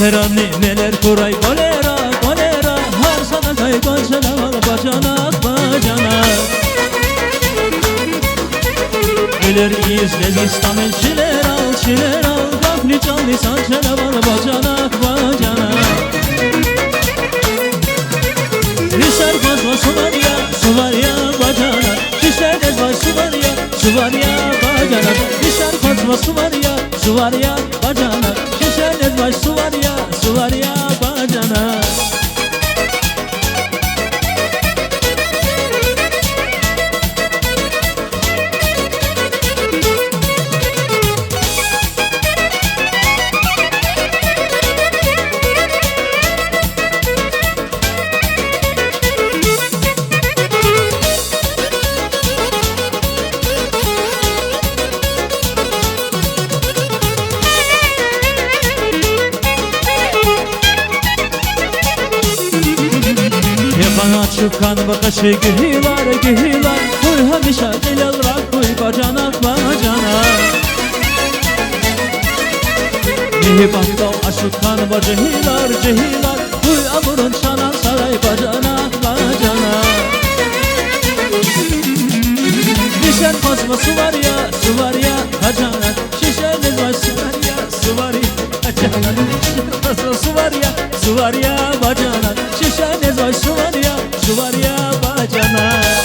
Terani neler koray kolera kolera, har sana kay konçala bacanak bacanak. Öler izlez İslamel çiler al, gafli canlı sançala bacanak bacanak. Düşer fazla su var ya bacanak, düşer fazla su var ya bacanak. Düşer fazla su var ya bacanak, düşer fazla su var ya bacanak. Bana çıkan bakışı gühilar gühilar, Huy hamişa celal rak huy bacanak bacanak. Mihibanda aşıkan var cehilar, Huy amurun çanan saray bacanak bacanak. Düşer fazla su var ya bacanak, şişeniz var su var ya bacanak. Düşer fazla su var ya bacanak, şişeniz var su var ya bacanak.